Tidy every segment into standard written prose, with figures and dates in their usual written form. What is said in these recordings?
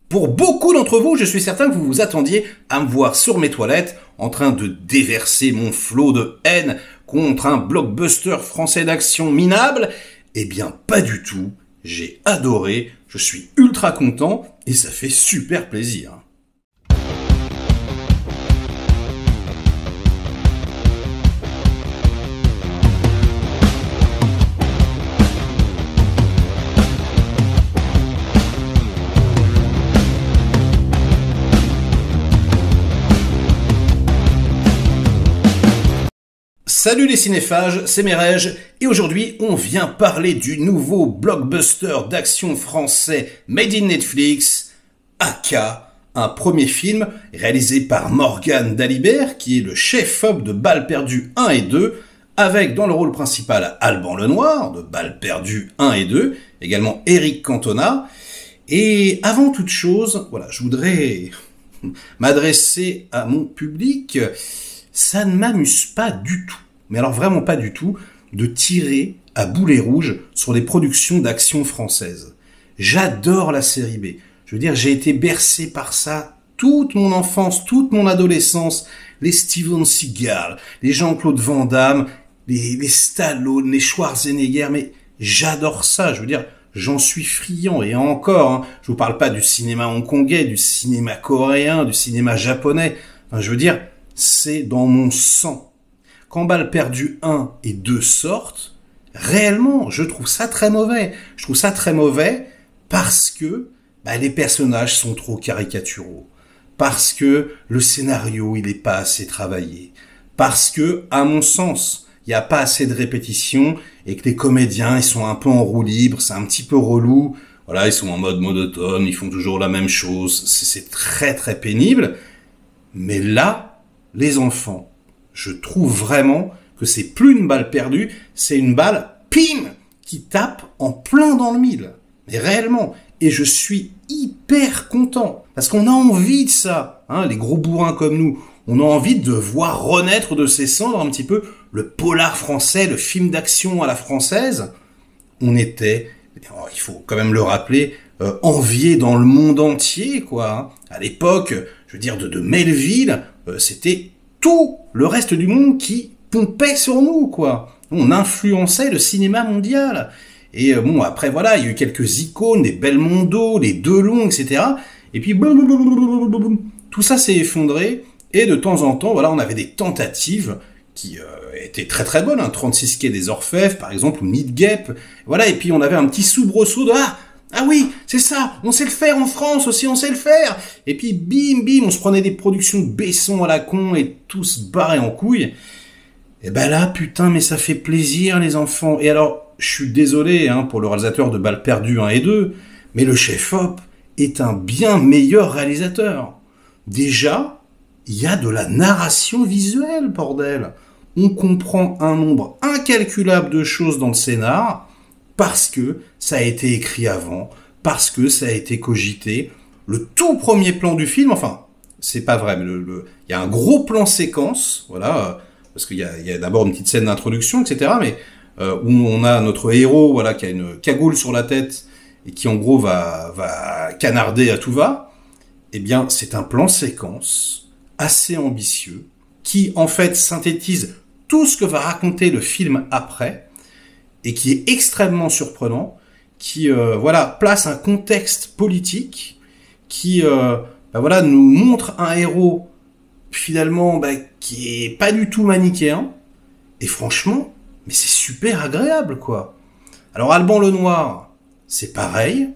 Pour beaucoup d'entre vous, je suis certain que vous vous attendiez à me voir sur mes toilettes en train de déverser mon flot de haine contre un blockbuster français d'action minable. Eh bien, pas du tout. J'ai adoré, je suis ultra content et ça fait super plaisir. Salut les cinéphages, c'est Merege, et aujourd'hui on vient parler du nouveau blockbuster d'action français made in Netflix, Aka, un premier film réalisé par Morgane Dalibert, qui est le chef-op de Balles perdues 1 et 2, avec dans le rôle principal Alban Lenoir, de Balles perdues 1 et 2, également Eric Cantona, et avant toute chose, voilà, je voudrais m'adresser à mon public. Ça ne m'amuse pas du tout, mais alors vraiment pas du tout, de tirer à boulet rouge sur les productions d'action françaises. J'adore la série B. Je veux dire, j'ai été bercé par ça toute mon enfance, toute mon adolescence. Les Steven Seagal, les Jean-Claude Van Damme, les Stallone, les Schwarzenegger, mais j'adore ça. Je veux dire, j'en suis friand. Et encore, hein, je vous parle pas du cinéma hongkongais, du cinéma coréen, du cinéma japonais. Enfin, je veux dire, c'est dans mon sang. Quand Balles perdues 1 et 2 sortent, réellement, je trouve ça très mauvais. Je trouve ça très mauvais parce que les personnages sont trop caricaturaux. Parce que le scénario, il est pas assez travaillé. Parce que, à mon sens, il n'y a pas assez de répétitions et que les comédiens, ils sont un peu en roue libre, c'est un petit peu relou. Voilà, ils sont en mode monotone, ils font toujours la même chose. C'est très très pénible. Mais là, les enfants, je trouve vraiment que c'est plus une balle perdue, c'est une balle, pim, qui tape en plein dans le mille. Mais réellement. Et je suis hyper content. Parce qu'on a envie de ça. Hein, les gros bourrins comme nous. On a envie de voir renaître de ses cendres un petit peu le polar français, le film d'action à la française. On était, il faut quand même le rappeler, enviés dans le monde entier, quoi. Hein. À l'époque, je veux dire, de Melville, c'était tout le reste du monde qui pompait sur nous, quoi. On influençait le cinéma mondial. Et bon, après, voilà, il y a eu quelques icônes, des Belmondo, les Delon, etc. Et puis, tout ça s'est effondré. Et de temps en temps, voilà, on avait des tentatives qui étaient très très bonnes. Hein. 36 quai des Orfèvres, par exemple, ou Nid Gap. Voilà, et puis on avait un petit soubresaut de ah oui, c'est ça, on sait le faire en France aussi, on sait le faire. Et puis bim bim, on se prenait des productions Besson à la con et tout se barrait en couille. Et ben là, putain, mais ça fait plaisir les enfants. Et alors, je suis désolé hein, pour le réalisateur de Balles perdues 1 et 2, mais le chef-op est un bien meilleur réalisateur. Déjà, il y a de la narration visuelle, bordel. On comprend un nombre incalculable de choses dans le scénar, parce que ça a été écrit avant, parce que ça a été cogité. Le tout premier plan du film, enfin, c'est pas vrai, mais il y a un gros plan séquence, voilà, parce qu'il y a d'abord une petite scène d'introduction, etc., mais où on a notre héros, voilà, qui a une cagoule sur la tête et qui en gros va canarder à tout va. Eh bien, c'est un plan séquence assez ambitieux qui en fait synthétise tout ce que va raconter le film après. Et qui est extrêmement surprenant, qui place un contexte politique, qui voilà nous montre un héros finalement qui est pas du tout manichéen, et franchement, mais c'est super agréable quoi. Alors Alban Lenoir, c'est pareil.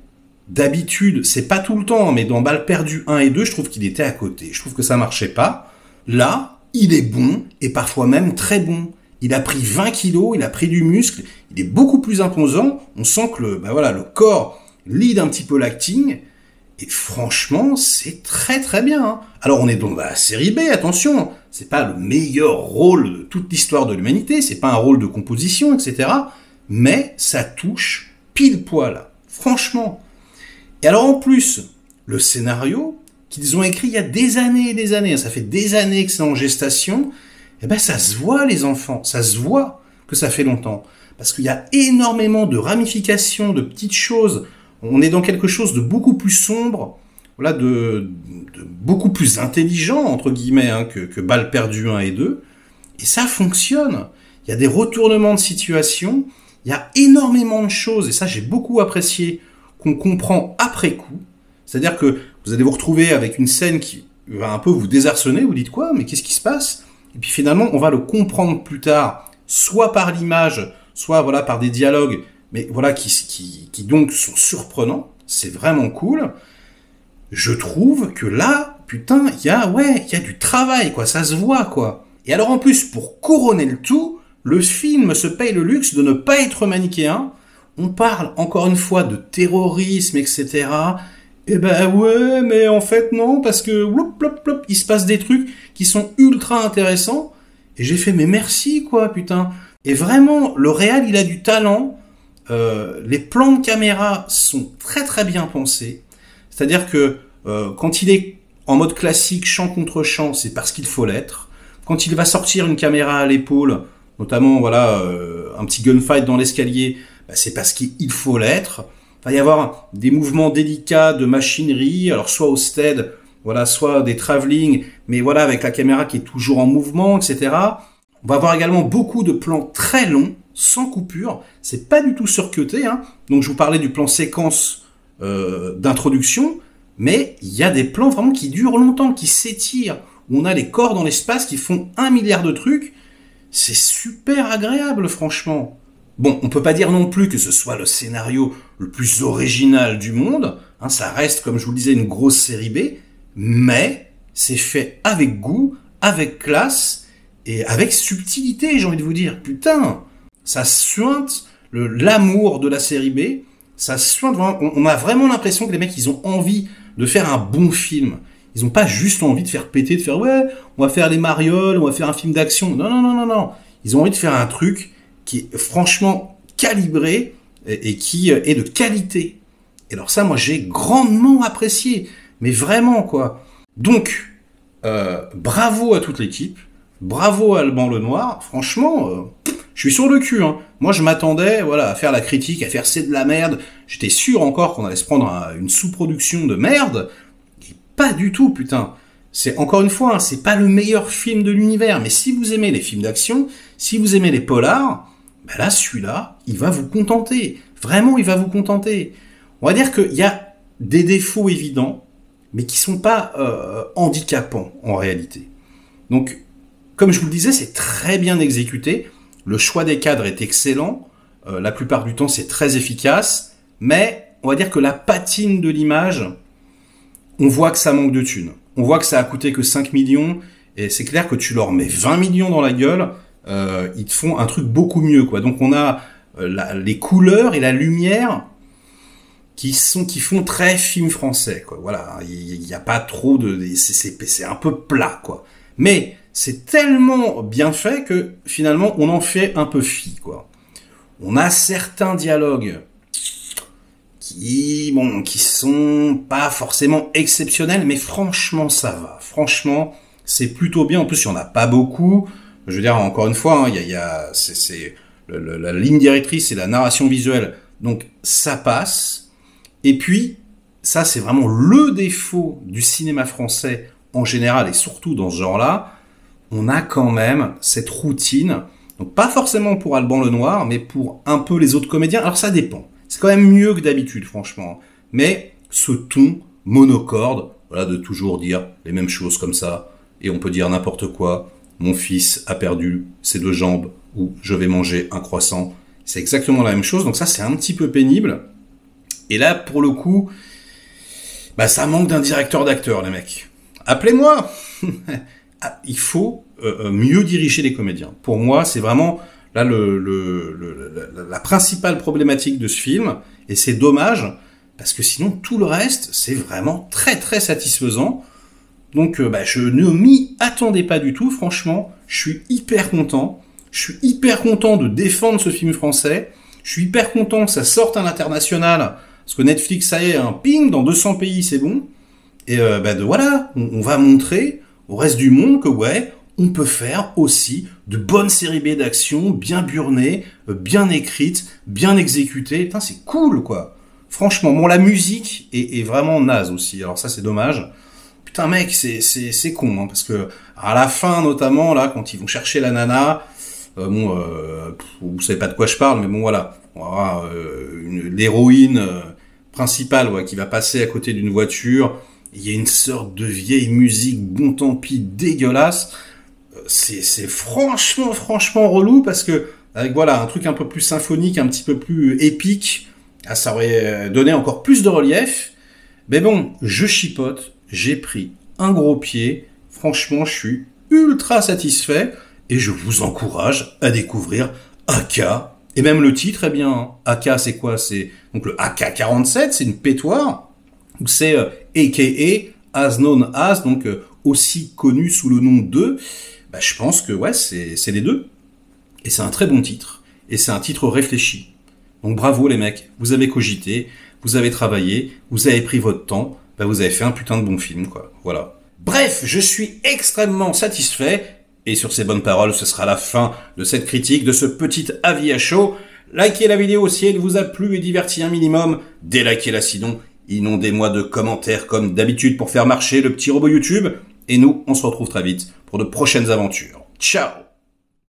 D'habitude, c'est pas tout le temps, mais dans Balles perdues 1 et 2, je trouve qu'il était à côté. Je trouve que ça marchait pas. Là, il est bon, et parfois même très bon. Il a pris 20 kilos, il a pris du muscle, il est beaucoup plus imposant. On sent que le corps lead un petit peu l'acting. Et franchement, c'est très très bien. Hein. Alors on est dans la série B, attention. C'est pas le meilleur rôle de toute l'histoire de l'humanité, c'est pas un rôle de composition, etc. Mais ça touche pile poil. Franchement. Et alors en plus, le scénario qu'ils ont écrit il y a des années et des années, ça fait des années que c'est en gestation, eh ben ça se voit les enfants, ça se voit que ça fait longtemps. Parce qu'il y a énormément de ramifications, de petites choses. On est dans quelque chose de beaucoup plus sombre, voilà, de beaucoup plus intelligent, entre guillemets, hein, que Balles perdues 1 et 2. Et ça fonctionne. Il y a des retournements de situation, il y a énormément de choses, et ça j'ai beaucoup apprécié, qu'on comprend après coup. C'est-à-dire que vous allez vous retrouver avec une scène qui va un peu vous désarçonner, vous dites quoi, mais qu'est-ce qui se passe? Et puis finalement, on va le comprendre plus tard, soit par l'image, soit voilà par des dialogues, mais voilà qui donc sont surprenants. C'est vraiment cool. Je trouve que là, putain, il y a du travail, quoi, ça se voit, quoi. Et alors en plus, pour couronner le tout, le film se paye le luxe de ne pas être manichéen. On parle encore une fois de terrorisme, etc. Eh ben ouais, mais en fait non, parce que il se passe des trucs qui sont ultra intéressants. Et j'ai fait mais merci quoi, putain. Et vraiment, le réal, il a du talent. Les plans de caméra sont très très bien pensés. C'est-à-dire que quand il est en mode classique, champ contre champ, c'est parce qu'il faut l'être. Quand il va sortir une caméra à l'épaule, notamment voilà un petit gunfight dans l'escalier, bah, c'est parce qu'il faut l'être. Il va y avoir des mouvements délicats de machinerie, alors soit au stead, voilà, soit des travelling, mais voilà avec la caméra qui est toujours en mouvement, etc. On va avoir également beaucoup de plans très longs, sans coupure. C'est pas du tout surcuté, hein. Donc je vous parlais du plan séquence d'introduction, mais il y a des plans vraiment qui durent longtemps, qui s'étirent, où on a les corps dans l'espace qui font 1 milliard de trucs. C'est super agréable, franchement. Bon, on peut pas dire non plus que ce soit le scénario le plus original du monde, hein, ça reste, comme je vous le disais, une grosse série B, mais c'est fait avec goût, avec classe, et avec subtilité, j'ai envie de vous dire. Putain, ça suinte l'amour de la série B, ça suinte vraiment, on a vraiment l'impression que les mecs, ils ont envie de faire un bon film. Ils ont pas juste envie de faire péter, de faire ouais, on va faire les marioles, on va faire un film d'action. Non, non, non, non, non. Ils ont envie de faire un truc qui est franchement calibré et qui est de qualité. Et alors ça, moi, j'ai grandement apprécié. Mais vraiment, quoi. Donc, bravo à toute l'équipe. Bravo à Alban Lenoir. Franchement, je suis sur le cul, hein. Moi, je m'attendais, voilà, à faire la critique, à faire c'est de la merde. J'étais sûr encore qu'on allait se prendre une sous-production de merde. Et pas du tout, putain. C'est, encore une fois, hein, c'est pas le meilleur film de l'univers. Mais si vous aimez les films d'action, si vous aimez les polars, ben là, celui-là, il va vous contenter. Vraiment, il va vous contenter. On va dire qu'il y a des défauts évidents, mais qui sont pas handicapants, en réalité. Donc, comme je vous le disais, c'est très bien exécuté. Le choix des cadres est excellent. La plupart du temps, c'est très efficace. Mais on va dire que la patine de l'image, on voit que ça manque de thunes. On voit que ça a coûté que 5 millions. Et c'est clair que tu leur mets 20 millions dans la gueule, ils te font un truc beaucoup mieux, quoi. Donc on a les couleurs et la lumière qui font très film français, quoi. Voilà, il y a pas trop de... C'est un peu plat, quoi. Mais c'est tellement bien fait que finalement on en fait un peu fi, quoi. On a certains dialogues qui sont pas forcément exceptionnels, mais franchement ça va. Franchement, c'est plutôt bien. En plus, il y en a pas beaucoup. Je veux dire, encore une fois, hein, la ligne directrice et la narration visuelle, donc ça passe. Et puis, ça c'est vraiment le défaut du cinéma français en général et surtout dans ce genre-là. On a quand même cette routine, donc pas forcément pour Alban Lenoir, mais pour un peu les autres comédiens. Alors ça dépend. C'est quand même mieux que d'habitude, franchement. Mais ce ton monocorde, voilà, de toujours dire les mêmes choses comme ça, et on peut dire n'importe quoi. Mon fils a perdu ses 2 jambes, ou je vais manger un croissant. C'est exactement la même chose, donc ça c'est un petit peu pénible. Et là, pour le coup, bah ça manque d'un directeur d'acteur, les mecs. Appelez-moi. Il faut mieux diriger les comédiens. Pour moi, c'est vraiment là la principale problématique de ce film, et c'est dommage, parce que sinon tout le reste, c'est vraiment très très satisfaisant. Donc je ne m'y attendais pas du tout, franchement, je suis hyper content. Je suis hyper content de défendre ce film français. Je suis hyper content que ça sorte à l'international, parce que Netflix, ça y est, un ping, dans 200 pays, c'est bon. Et voilà, on va montrer au reste du monde que ouais, on peut faire aussi de bonnes séries B d'action, bien burnées, bien écrites, bien exécutées. Putain, c'est cool, quoi. Franchement, bon, la musique est vraiment naze aussi. Alors ça, c'est dommage. Putain, mec, c'est con, hein, parce que à la fin, notamment, là, quand ils vont chercher la nana, vous savez pas de quoi je parle, mais bon, voilà. On va avoir l'héroïne principale, ouais, qui va passer à côté d'une voiture. Il y a une sorte de vieille musique, bon tant pis, dégueulasse. C'est franchement relou, parce que, avec, voilà, un truc un peu plus symphonique, un petit peu plus épique, ça aurait donné encore plus de relief. Mais bon, je chipote, j'ai pris un gros pied. Franchement, je suis ultra satisfait et je vous encourage à découvrir AK. Et même le titre, eh bien, AK, c'est quoi? C'est donc le AK-47, c'est une pétoire. C'est AKA, as known as, donc aussi connu sous le nom de. Bah, je pense que ouais, c'est les deux. Et c'est un très bon titre. Et c'est un titre réfléchi. Donc bravo les mecs, vous avez cogité, vous avez travaillé, vous avez pris votre temps, bah vous avez fait un putain de bon film, quoi. Voilà. Bref, je suis extrêmement satisfait, et sur ces bonnes paroles, ce sera la fin de cette critique, de ce petit avis à chaud. Likez la vidéo si elle vous a plu et diverti un minimum, délikez-la sinon, inondez-moi de commentaires comme d'habitude pour faire marcher le petit robot YouTube, et nous, on se retrouve très vite pour de prochaines aventures. Ciao!